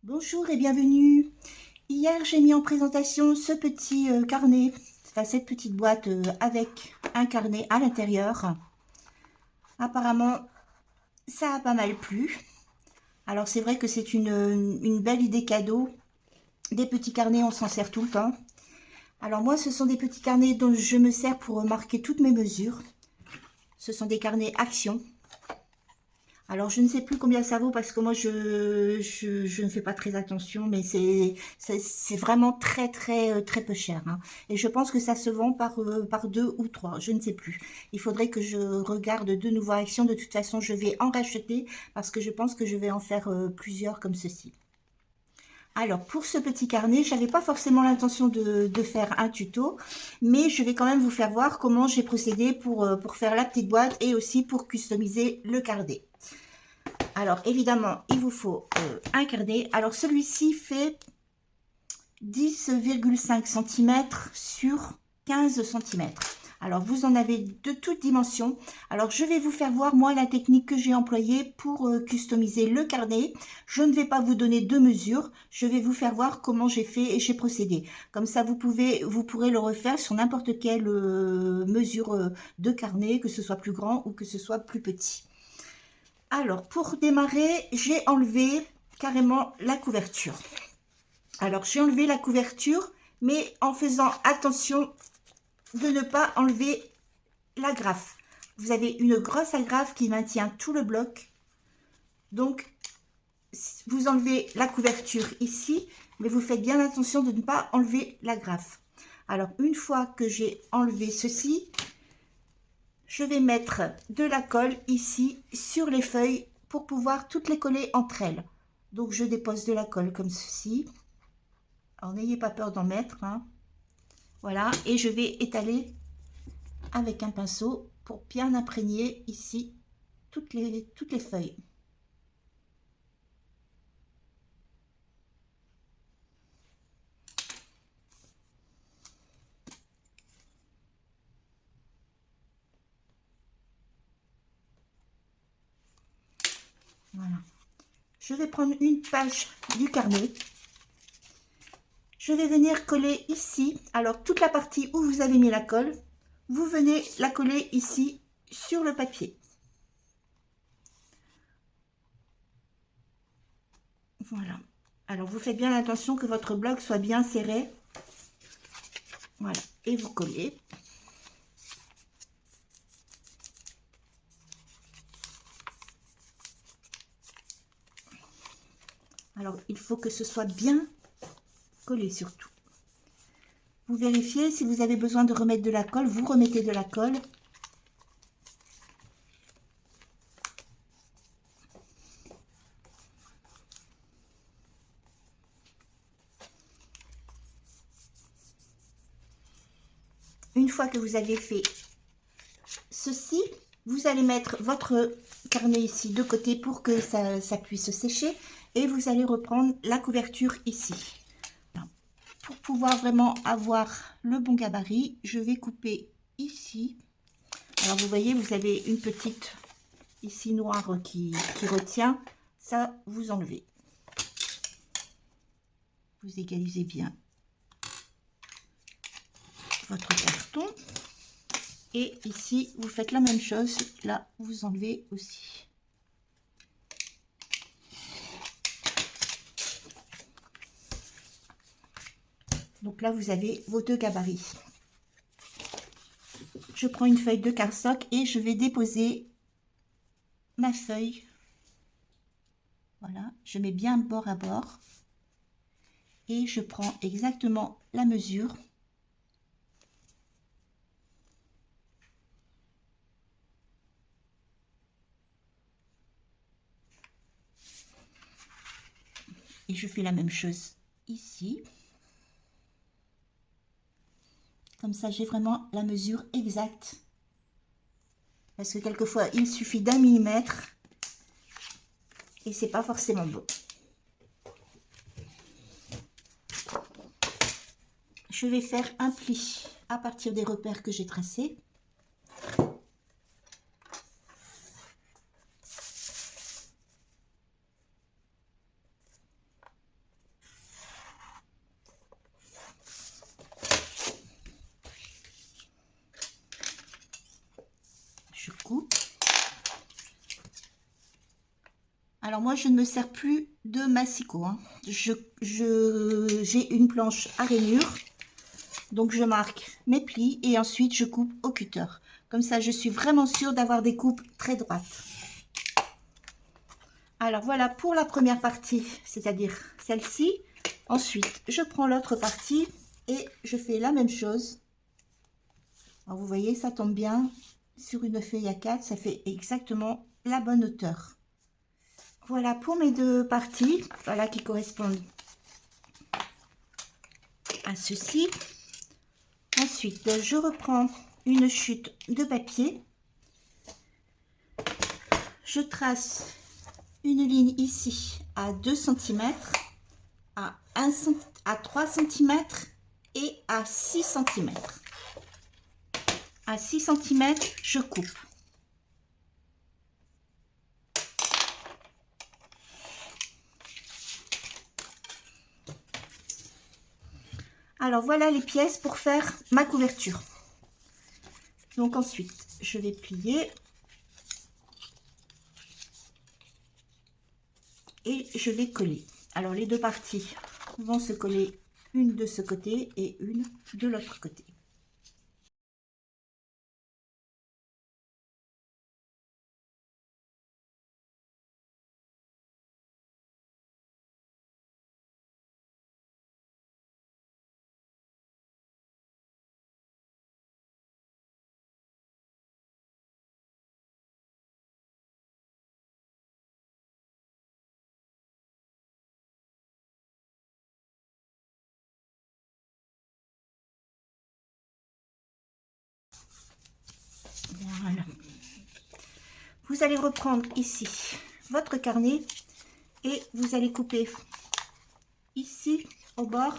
Bonjour et bienvenue. Hier, j'ai mis en présentation ce petit carnet, enfin cette petite boîte avec un carnet à l'intérieur. Apparemment, ça a pas mal plu. Alors c'est vrai que c'est une belle idée cadeau. Des petits carnets, on s'en sert tout le temps. Alors moi, ce sont des petits carnets dont je me sers pour marquer toutes mes mesures. Ce sont des carnets action. Alors, je ne sais plus combien ça vaut parce que moi, je ne fais pas très attention, mais c'est vraiment très peu cher, hein. Et je pense que ça se vend par deux ou trois, je ne sais plus. Il faudrait que je regarde de nouveau Action. De toute façon, je vais en racheter parce que je pense que je vais en faire plusieurs comme ceci. Alors, pour ce petit carnet, j'avais pas forcément l'intention de faire un tuto, mais je vais quand même vous faire voir comment j'ai procédé pour faire la petite boîte et aussi pour customiser le carnet. Alors, évidemment, il vous faut un carnet. Alors, celui-ci fait 10,5 cm sur 15 cm. Alors, vous en avez de toutes dimensions. Alors, je vais vous faire voir, moi, la technique que j'ai employée pour customiser le carnet. Je ne vais pas vous donner de mesures. Je vais vous faire voir comment j'ai fait et j'ai procédé. Comme ça, vous pourrez le refaire sur n'importe quelle mesure de carnet, que ce soit plus grand ou que ce soit plus petit. Alors, pour démarrer, j'ai enlevé carrément la couverture. Alors, j'ai enlevé la couverture, mais en faisant attention de ne pas enlever l'agrafe. Vous avez une grosse agrafe qui maintient tout le bloc. Donc, vous enlevez la couverture ici, mais vous faites bien attention de ne pas enlever l'agrafe. Alors, une fois que j'ai enlevé ceci, je vais mettre de la colle ici sur les feuilles pour pouvoir toutes les coller entre elles. Donc je dépose de la colle comme ceci. Alors n'ayez pas peur d'en mettre, hein. Voilà, et je vais étaler avec un pinceau pour bien imprégner ici toutes les feuilles. Voilà. Je vais prendre une page du carnet. Je vais venir coller ici. Alors toute la partie où vous avez mis la colle, vous venez la coller ici sur le papier. Voilà. Alors vous faites bien attention que votre bloc soit bien serré. Voilà. Et vous collez. Alors il faut que ce soit bien collé surtout. Vous vérifiez si vous avez besoin de remettre de la colle, vous remettez de la colle. Une fois que vous avez fait ceci, vous allez mettre votre carnet ici de côté pour que ça puisse sécher et vous allez reprendre la couverture ici. Pour pouvoir vraiment avoir le bon gabarit, je vais couper ici. Alors vous voyez, vous avez une petite ici noire qui retient. Ça, vous enlevez. Vous égalisez bien votre carton. Et ici, vous faites la même chose. Là, vous enlevez aussi. Donc là, vous avez vos deux gabarits. Je prends une feuille de cardstock et je vais déposer ma feuille. Voilà, je mets bien bord à bord. Et je prends exactement la mesure. Et je fais la même chose ici. Comme ça, j'ai vraiment la mesure exacte. Parce que quelquefois, il suffit d'1 millimètre. Et c'est pas forcément beau. Je vais faire un pli à partir des repères que j'ai tracés. Alors moi, je ne me sers plus de massicot, hein. J'ai une planche à rainure. Donc, je marque mes plis et ensuite, je coupe au cutter. Comme ça, je suis vraiment sûre d'avoir des coupes très droites. Alors, voilà pour la première partie, c'est-à-dire celle-ci. Ensuite, je prends l'autre partie et je fais la même chose. Alors, vous voyez, ça tombe bien sur une feuille A4. Ça fait exactement la bonne hauteur. Voilà pour mes deux parties, voilà, qui correspondent à ceci. Ensuite, je reprends une chute de papier. Je trace une ligne ici à 2 cm, à 3 cm et à 6 cm. À 6 cm, je coupe. Alors voilà les pièces pour faire ma couverture. Donc ensuite, je vais plier et je vais coller. Alors les deux parties vont se coller, une de ce côté et une de l'autre côté. Voilà. Vous allez reprendre ici votre carnet et vous allez couper ici au bord.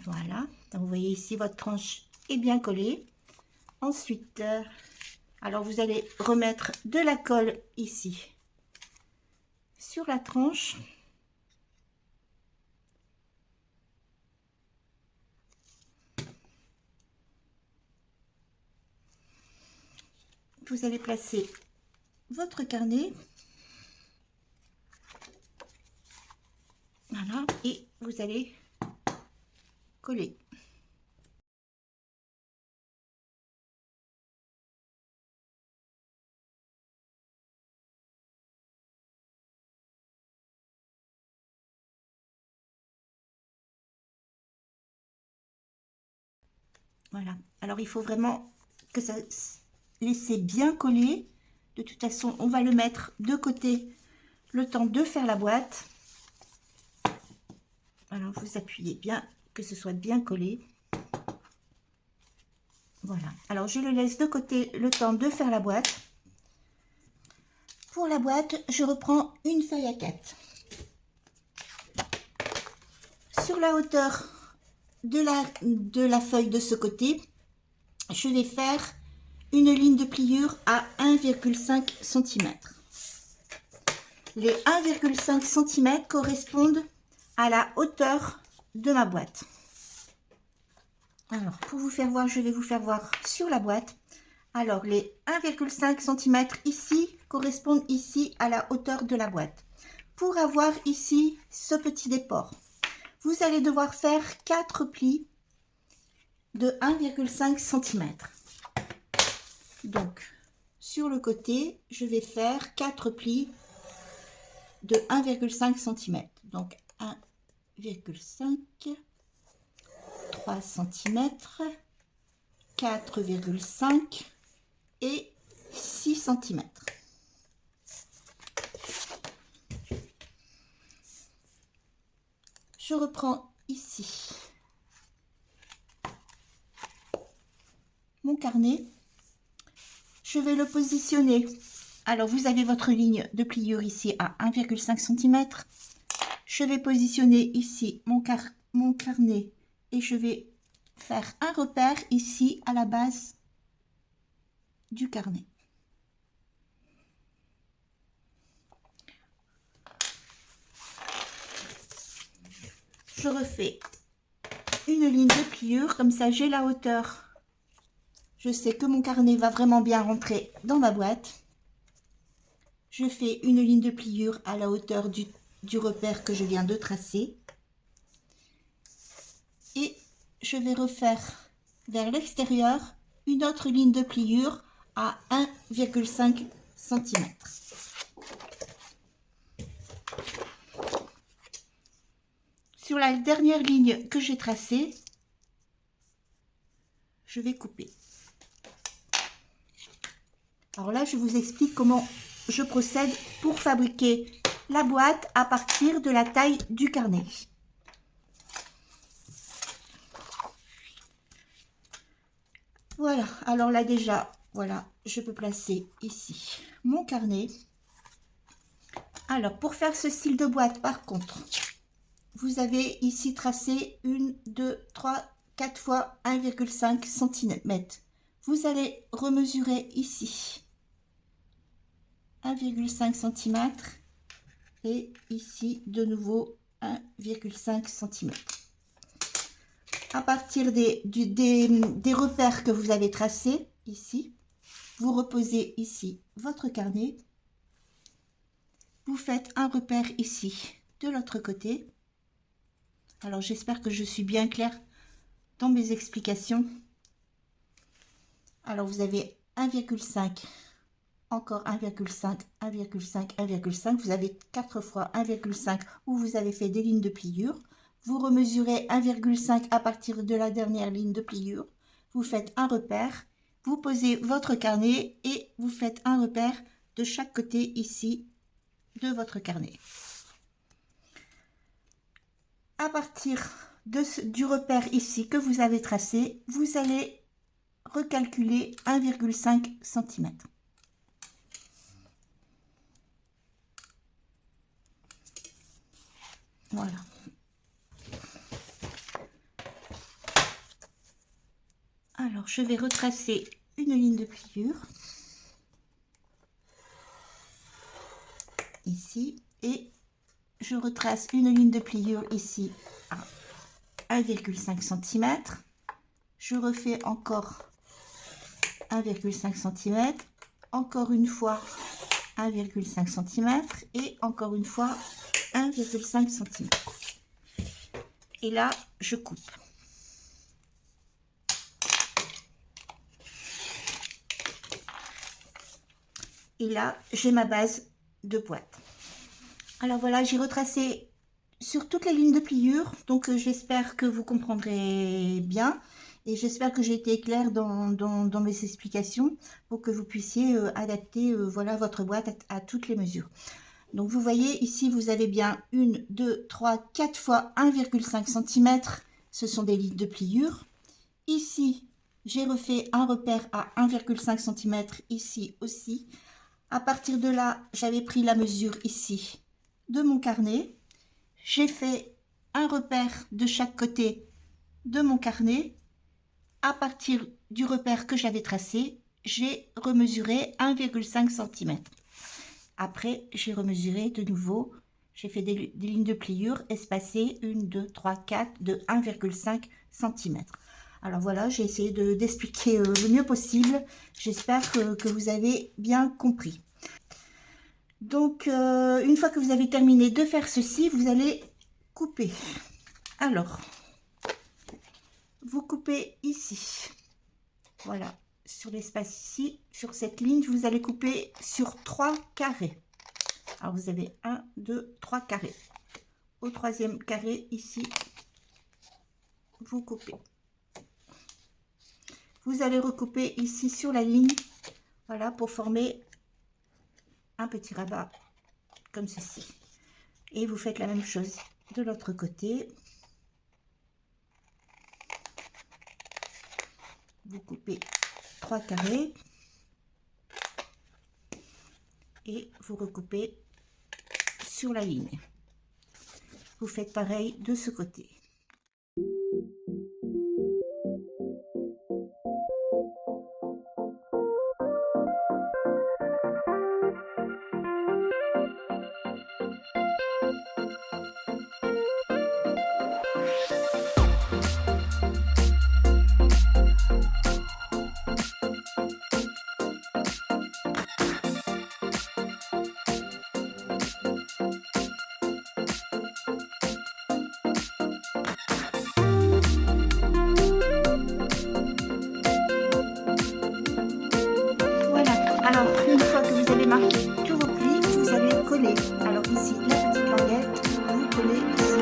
Voilà, donc vous voyez ici votre tranche est bien collée. Ensuite, alors vous allez remettre de la colle ici sur la tranche. Vous allez placer votre carnet. Voilà, et vous allez coller. Voilà, alors il faut vraiment que ça laisse bien coller. De toute façon, on va le mettre de côté le temps de faire la boîte. Alors vous appuyez bien, que ce soit bien collé. Voilà, alors je le laisse de côté le temps de faire la boîte. Pour la boîte, je reprends une feuille A4. Sur la hauteur de la feuille de ce côté, je vais faire une ligne de pliure à 1,5 cm. Les 1,5 cm correspondent à la hauteur de ma boîte. Alors, pour vous faire voir, je vais vous faire voir sur la boîte. Alors, les 1,5 cm ici correspondent ici à la hauteur de la boîte. Pour avoir ici ce petit déport, vous allez devoir faire 4 plis de 1,5 cm. Donc, sur le côté, je vais faire 4 plis de 1,5 cm. Donc, 1,5, 3 cm, 4,5 et 6 cm. Je reprends ici mon carnet. Je vais le positionner. Alors, vous avez votre ligne de pliure ici à 1,5 cm. Je vais positionner ici mon carnet et je vais faire un repère ici à la base du carnet. Je refais une ligne de pliure, comme ça j'ai la hauteur. Je sais que mon carnet va vraiment bien rentrer dans ma boîte. Je fais une ligne de pliure à la hauteur du repère que je viens de tracer. Et je vais refaire vers l'extérieur une autre ligne de pliure à 1,5 cm. Sur la dernière ligne que j'ai tracée, je vais couper. Alors là, je vous explique comment je procède pour fabriquer la boîte à partir de la taille du carnet. Voilà, alors là déjà, voilà, je peux placer ici mon carnet. Alors, pour faire ce style de boîte, par contre, vous avez ici tracé 1, 2, 3, 4 fois 1,5 cm. Vous allez remesurer ici 1,5 cm et ici de nouveau 1,5 cm. À partir des repères que vous avez tracés ici, vous reposez ici votre carnet. Vous faites un repère ici de l'autre côté. Alors j'espère que je suis bien claire dans mes explications. Alors vous avez 1,5, encore 1,5, 1,5, 1,5. Vous avez 4 fois 1,5 où vous avez fait des lignes de pliure. Vous remesurez 1,5 à partir de la dernière ligne de pliure. Vous faites un repère. Vous posez votre carnet et vous faites un repère de chaque côté ici de votre carnet. À partir du repère ici que vous avez tracé, vous allez recalculer 1,5 cm. Voilà. Alors, je vais retracer une ligne de pliure ici et je retrace une ligne de pliure ici à 1,5 cm. Je refais encore 1,5 cm, encore une fois 1,5 cm et encore une fois 1,5 cm. Et là, je coupe. Et là, j'ai ma base de boîte. Alors voilà, j'ai retracé sur toutes les lignes de pliure. Donc j'espère que vous comprendrez bien. Et j'espère que j'ai été claire dans mes explications pour que vous puissiez adapter voilà, votre boîte à toutes les mesures. Donc vous voyez ici, vous avez bien 1, 2, 3, 4 fois 1,5 cm. Ce sont des lignes de pliure. Ici, j'ai refait un repère à 1,5 cm, ici aussi. À partir de là, j'avais pris la mesure ici de mon carnet. J'ai fait un repère de chaque côté de mon carnet. À partir du repère que j'avais tracé, j'ai remesuré 1,5 cm. Après, j'ai remesuré de nouveau. J'ai fait des lignes de pliure espacées 1, 2, 3, 4 de 1,5 cm. Alors voilà, j'ai essayé d'expliquer le mieux possible. J'espère que vous avez bien compris. Donc, une fois que vous avez terminé de faire ceci, vous allez couper. Alors, vous coupez ici. Voilà, sur l'espace ici, sur cette ligne, vous allez couper sur 3 carrés. Alors, vous avez 1, 2, 3 carrés. Au troisième carré, ici, vous coupez. Vous allez recouper ici sur la ligne, voilà, pour former un petit rabat comme ceci. Et vous faites la même chose de l'autre côté. Vous coupez 3 carrés et vous recoupez sur la ligne. Vous faites pareil de ce côté. Alors, une fois que vous avez marqué tous vos plis, vous allez coller. Alors ici, la petite languette, vous collez ici.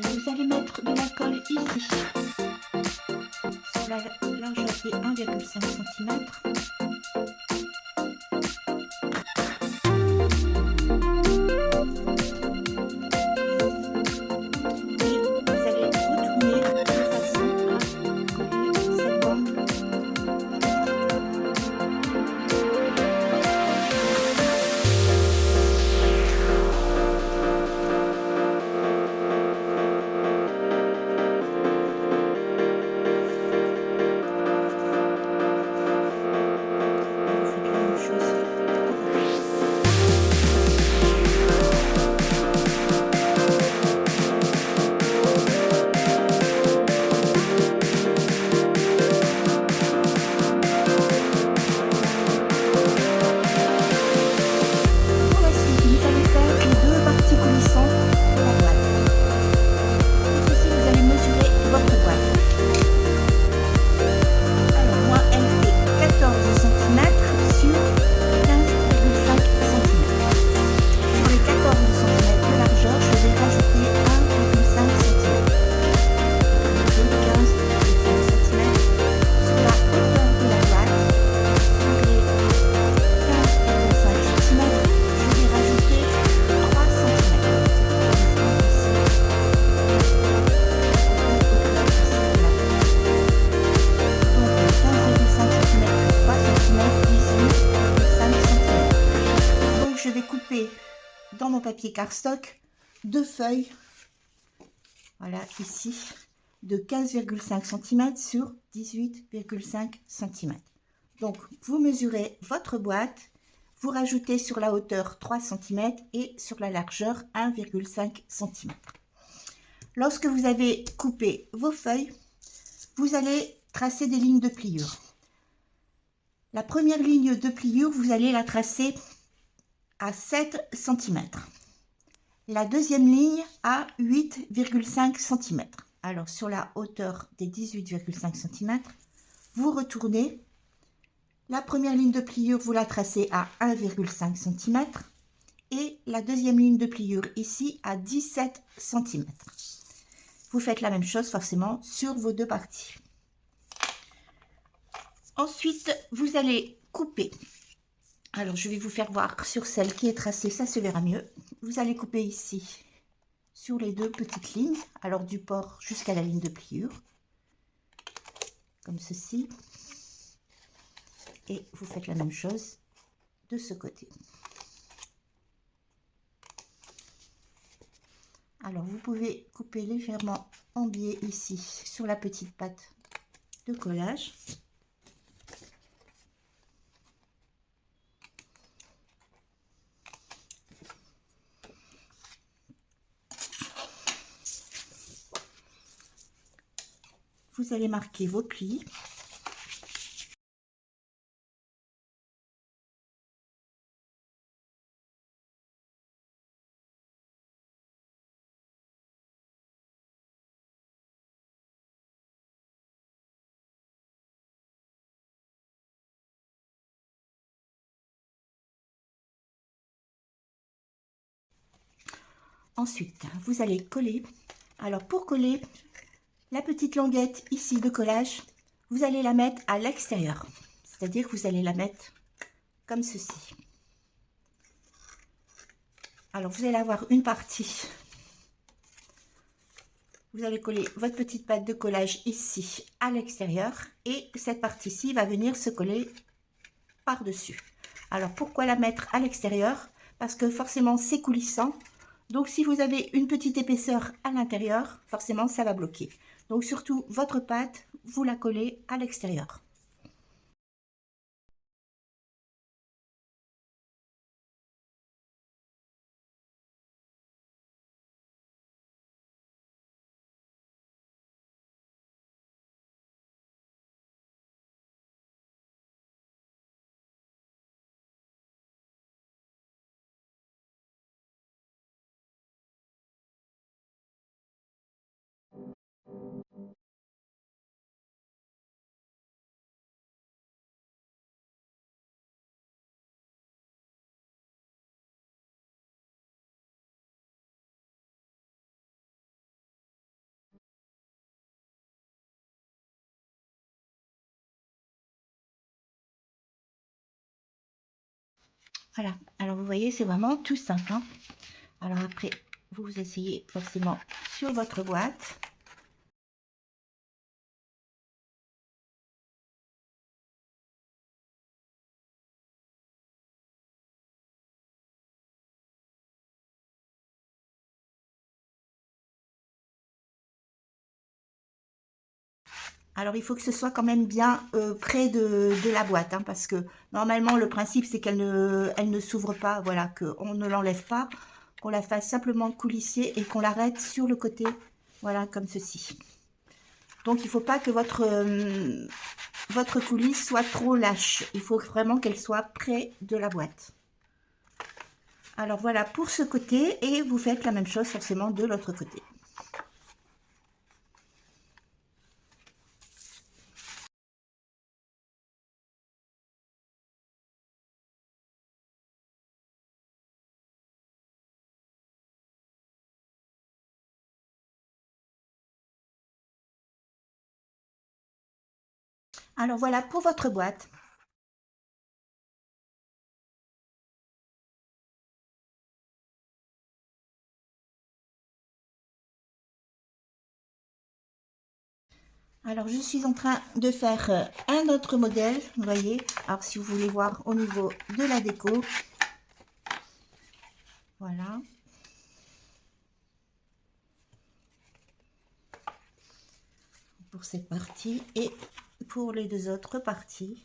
Vous allez mettre de la colle ici, sur la largeur de 1,5 cm. Et vous allez retourner de façon à coller cette bande. Dans mon papier cardstock, 2 feuilles, voilà ici, de 15,5 cm sur 18,5 cm. Donc vous mesurez votre boîte, vous rajoutez sur la hauteur 3 cm et sur la largeur 1,5 cm. Lorsque vous avez coupé vos feuilles, vous allez tracer des lignes de pliure. La première ligne de pliure, vous allez la tracer à 7 cm. La deuxième ligne à 8,5 cm. Alors sur la hauteur des 18,5 cm, vous retournez. La première ligne de pliure, vous la tracez à 1,5 cm et la deuxième ligne de pliure ici à 17 cm. Vous faites la même chose forcément sur vos deux parties. Ensuite, vous allez couper. Alors, je vais vous faire voir sur celle qui est tracée, ça se verra mieux. Vous allez couper ici, sur les deux petites lignes, alors du port jusqu'à la ligne de pliure, comme ceci. Et vous faites la même chose de ce côté. Alors, vous pouvez couper légèrement en biais ici, sur la petite patte de collage. Vous allez marquer vos plis. Ensuite, vous allez coller. Alors, pour coller la petite languette ici de collage, vous allez la mettre à l'extérieur. C'est-à-dire que vous allez la mettre comme ceci. Alors, vous allez avoir une partie. Vous allez coller votre petite patte de collage ici à l'extérieur. Et cette partie-ci va venir se coller par-dessus. Alors, pourquoi la mettre à l'extérieur? Parce que forcément, c'est coulissant. Donc, si vous avez une petite épaisseur à l'intérieur, forcément, ça va bloquer. Donc, surtout, votre pâte, vous la collez à l'extérieur. Voilà, alors vous voyez, c'est vraiment tout simple, hein. Alors après, vous essayez forcément sur votre boîte. Alors, il faut que ce soit quand même bien près de la boîte, hein, parce que normalement, le principe, c'est qu'elle ne s'ouvre pas, voilà, qu'on ne l'enlève pas, qu'on la fasse simplement coulisser et qu'on l'arrête sur le côté, voilà, comme ceci. Donc, il ne faut pas que votre coulisse soit trop lâche. Il faut vraiment qu'elle soit près de la boîte. Alors, voilà pour ce côté, et vous faites la même chose forcément de l'autre côté. Alors voilà pour votre boîte. Alors je suis en train de faire un autre modèle, vous voyez. Alors si vous voulez voir au niveau de la déco. Voilà. Pour cette partie et pour les deux autres parties.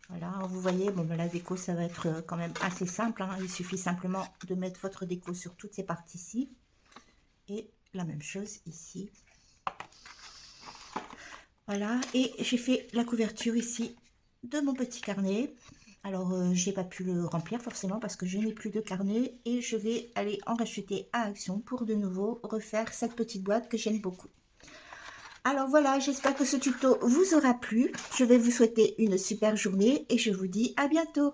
Voilà, vous voyez, bon, ben, la déco, ça va être quand même assez simple, hein. Il suffit simplement de mettre votre déco sur toutes ces parties-ci. Et la même chose ici. Voilà, et j'ai fait la couverture ici de mon petit carnet. Alors, j'ai pas pu le remplir forcément parce que je n'ai plus de carnet. Et je vais aller en racheter à Action pour de nouveau refaire cette petite boîte que j'aime beaucoup. Alors voilà, j'espère que ce tuto vous aura plu. Je vais vous souhaiter une super journée et je vous dis à bientôt.